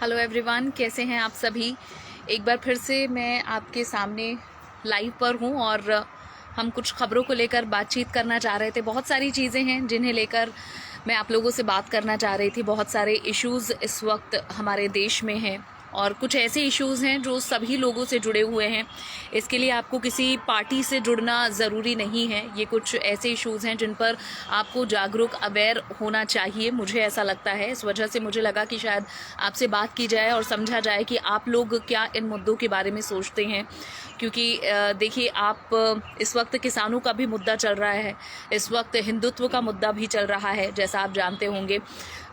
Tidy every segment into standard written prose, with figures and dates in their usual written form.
Hello everyone, कैसे हैं आप सभी। एक बार फिर से मैं आपके सामने लाइव पर हूं और हम कुछ खबरों को लेकर बातचीत करना चाह रहे थे। बहुत सारी चीज़ें हैं जिन्हें लेकर मैं आप लोगों से बात करना चाह रही थी। बहुत सारे इश्यूज़ इस वक्त हमारे देश में हैं और कुछ ऐसे इश्यूज़ हैं जो सभी लोगों से जुड़े हुए हैं। इसके लिए आपको किसी पार्टी से जुड़ना ज़रूरी नहीं है। ये कुछ ऐसे इश्यूज़ हैं जिन पर आपको जागरूक अवेयर होना चाहिए, मुझे ऐसा लगता है। इस वजह से मुझे लगा कि शायद आपसे बात की जाए और समझा जाए कि आप लोग क्या इन मुद्दों के बारे में सोचते हैं। क्योंकि देखिए, आप इस वक्त किसानों का भी मुद्दा चल रहा है, इस वक्त हिंदुत्व का मुद्दा भी चल रहा है, जैसा आप जानते होंगे।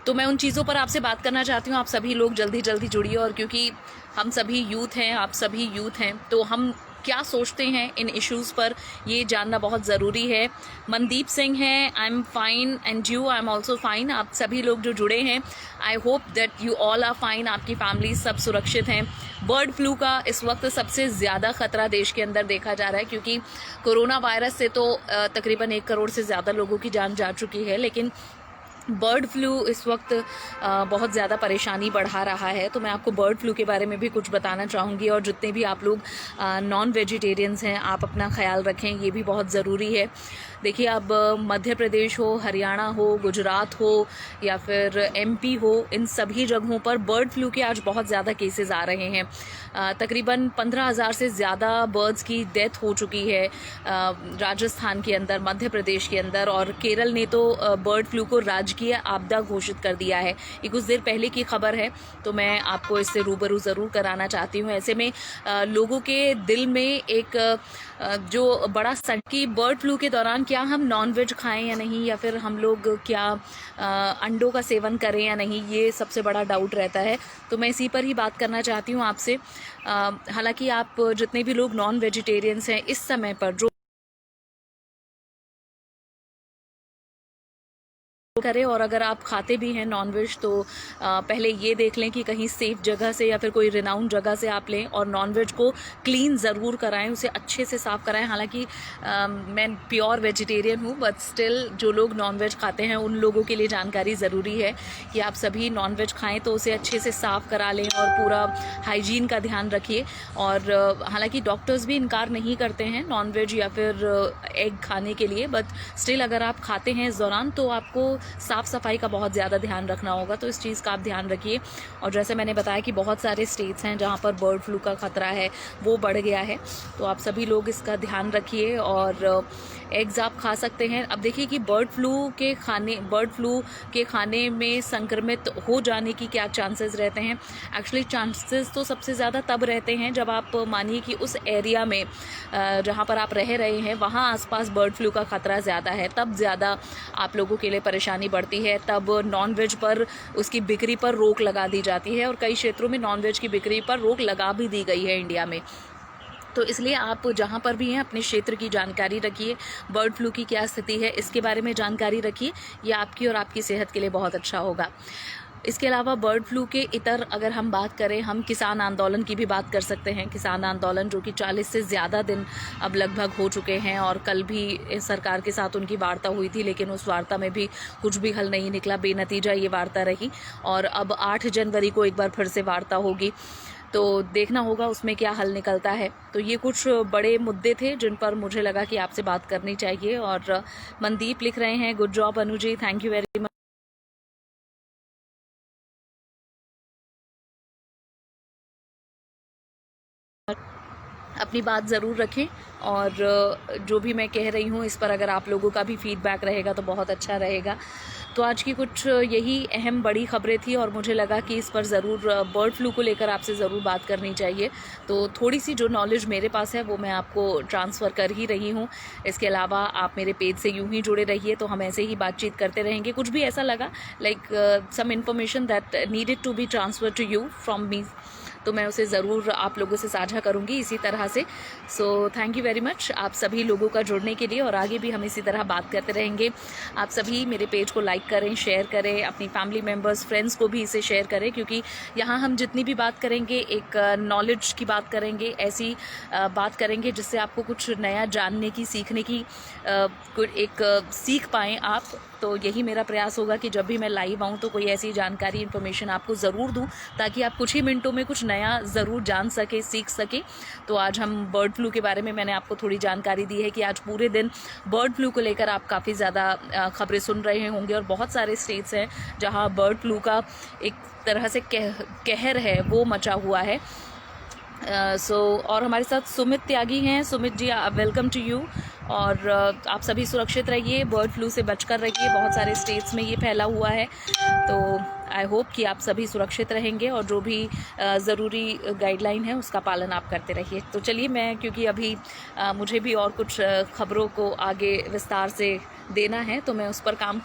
तो मैं उन चीज़ों पर आपसे बात करना चाहती हूँ। आप सभी लोग जल्दी जल्दी जुड़िए, और क्योंकि हम सभी यूथ हैं, आप सभी यूथ हैं, तो हम क्या सोचते हैं इन इश्यूज़ पर ये जानना बहुत ज़रूरी है। मनदीप सिंह हैं, I am fine and you, I am also fine. आप सभी लोग जो जुड़े हैं, I hope that you all are fine, आपकी फैमिली सब सुरक्षित हैं। बर्ड फ्लू का इस वक्त सबसे ज़्यादा खतरा देश के अंदर देखा जा रहा है, क्योंकि कोरोना वायरस से तो तकरीबन 1 करोड़ से ज़्यादा लोगों की जान जा चुकी है, लेकिन बर्ड फ्लू इस वक्त बहुत ज़्यादा परेशानी बढ़ा रहा है। तो मैं आपको बर्ड फ्लू के बारे में भी कुछ बताना चाहूँगी। और जितने भी आप लोग नॉन वेजिटेरियंस हैं, आप अपना ख्याल रखें, ये भी बहुत ज़रूरी है। देखिए, अब मध्य प्रदेश हो, हरियाणा हो, गुजरात हो या फिर एमपी हो, इन सभी जगहों पर बर्ड फ्लू के आज बहुत ज़्यादा केसेस आ रहे हैं। तकरीबन 15,000 से ज़्यादा बर्ड्स की डेथ हो चुकी है राजस्थान के अंदर, मध्य प्रदेश के अंदर। और केरल ने तो बर्ड फ्लू को राजकीय आपदा घोषित कर दिया है। ये कुछ देर पहले की खबर है, तो मैं आपको इससे रूबरू ज़रूर कराना चाहती हूँ। ऐसे में लोगों के दिल में एक जो बड़ा कि बर्ड फ्लू के दौरान क्या हम नॉन वेज खाएं या नहीं, या फिर हम लोग क्या अंडों का सेवन करें या नहीं, ये सबसे बड़ा डाउट रहता है। तो मैं इसी पर ही बात करना चाहती हूँ आपसे। हालांकि आप जितने भी लोग नॉन वेजिटेरियंस हैं इस समय पर, जो करें, और अगर आप खाते भी हैं नॉनवेज तो पहले ये देख लें कि कहीं सेफ जगह से या फिर कोई रिनाउंड जगह से आप लें, और नॉनवेज को क्लीन ज़रूर कराएं, उसे अच्छे से साफ़ कराएं। हालांकि मैं प्योर वेजिटेरियन हूँ, बट स्टिल जो लोग नॉनवेज खाते हैं उन लोगों के लिए जानकारी ज़रूरी है कि आप सभी नॉनवेज खाएँ तो उसे अच्छे से साफ़ करा लें और पूरा हाइजीन का ध्यान रखिए। और हालांकि डॉक्टर्स भी इनकार नहीं करते हैं नॉनवेज या फिर एग खाने के लिए, बट स्टिल अगर आप खाते हैं इस दौरान तो आपको साफ़ सफाई का बहुत ज़्यादा ध्यान रखना होगा। तो इस चीज़ का आप ध्यान रखिए। और जैसे मैंने बताया कि बहुत सारे स्टेट्स हैं जहाँ पर बर्ड फ्लू का ख़तरा है, वो बढ़ गया है, तो आप सभी लोग इसका ध्यान रखिए। और एग्ज़ आप खा सकते हैं। अब देखिए कि बर्ड फ्लू के खाने में संक्रमित हो जाने की क्या चांसेस रहते हैं। एक्चुअली चांसेस तो सबसे ज़्यादा तब रहते हैं जब आप मानिए कि उस एरिया में जहाँ पर आप रह रहे हैं वहाँ आसपास बर्ड फ्लू का ख़तरा ज़्यादा है, तब ज़्यादा आप लोगों के लिए परेशानी बढ़ती है। तब नॉनवेज पर उसकी बिक्री पर रोक लगा दी जाती है, और कई क्षेत्रों में नॉनवेज की बिक्री पर रोक लगा भी दी गई है इंडिया में। तो इसलिए आप जहाँ पर भी हैं अपने क्षेत्र की जानकारी रखिए, बर्ड फ्लू की क्या स्थिति है इसके बारे में जानकारी रखिए। ये आपकी और आपकी सेहत के लिए बहुत अच्छा होगा। इसके अलावा बर्ड फ्लू के इतर अगर हम बात करें, हम किसान आंदोलन की भी बात कर सकते हैं। किसान आंदोलन जो कि 40 से ज़्यादा दिन अब लगभग हो चुके हैं, और कल भी सरकार के साथ उनकी वार्ता हुई थी, लेकिन उस वार्ता में भी कुछ भी हल नहीं निकला, बेनतीजा ये वार्ता रही। और अब 8 जनवरी को एक बार फिर से वार्ता होगी, तो देखना होगा उसमें क्या हल निकलता है। तो ये कुछ बड़े मुद्दे थे जिन पर मुझे लगा कि आपसे बात करनी चाहिए। और मनदीप लिख रहे हैं, good job Anu ji, thank you very much. अपनी बात ज़रूर रखें, और जो भी मैं कह रही हूँ इस पर अगर आप लोगों का भी फीडबैक रहेगा तो बहुत अच्छा रहेगा। तो आज की कुछ यही अहम बड़ी खबरें थी, और मुझे लगा कि इस पर ज़रूर बर्ड फ्लू को लेकर आपसे ज़रूर बात करनी चाहिए। तो थोड़ी सी जो नॉलेज मेरे पास है वो मैं आपको ट्रांसफ़र कर ही रही हूँ। इसके अलावा आप मेरे पेज से यूँ ही जुड़े रहिए, तो हम ऐसे ही बातचीत करते रहेंगे। कुछ भी ऐसा लगा like some information that needed to be transfer to you from me, तो मैं उसे ज़रूर आप लोगों से साझा करूँगी इसी तरह से। So thank you very much आप सभी लोगों का जुड़ने के लिए, और आगे भी हम इसी तरह बात करते रहेंगे। आप सभी मेरे पेज को लाइक करें, शेयर करें, अपनी फैमिली मेम्बर्स, फ्रेंड्स को भी इसे शेयर करें, क्योंकि यहाँ हम जितनी भी बात करेंगे एक नॉलेज की बात करेंगे, ऐसी बात करेंगे जिससे आपको कुछ नया जानने की, सीखने की एक सीख पाएँ आप। तो यही मेरा प्रयास होगा कि जब भी मैं लाइव आऊँ तो कोई ऐसी जानकारी इन्फॉर्मेशन आपको ज़रूर दूँ, ताकि आप कुछ ही मिनटों में कुछ नया ज़रूर जान सके, सीख सके। तो आज हम बर्ड फ्लू के बारे में मैंने आपको थोड़ी जानकारी दी है कि आज पूरे दिन बर्ड फ्लू को लेकर आप काफ़ी ज़्यादा खबरें सुन रहे होंगे, और बहुत सारे स्टेट्स हैं जहाँ बर्ड फ्लू का एक तरह से कहर है वो मचा हुआ है। और हमारे साथ सुमित त्यागी हैं। Sumit ji, welcome to you. और आप सभी सुरक्षित रहिए, बर्ड फ्लू से बचकर रहिए, बहुत सारे स्टेट्स में ये फैला हुआ है। तो आई होप कि आप सभी सुरक्षित रहेंगे और जो भी ज़रूरी गाइडलाइन है उसका पालन आप करते रहिए। तो चलिए, मैं क्योंकि अभी मुझे भी और कुछ खबरों को आगे विस्तार से देना है, तो मैं उस पर काम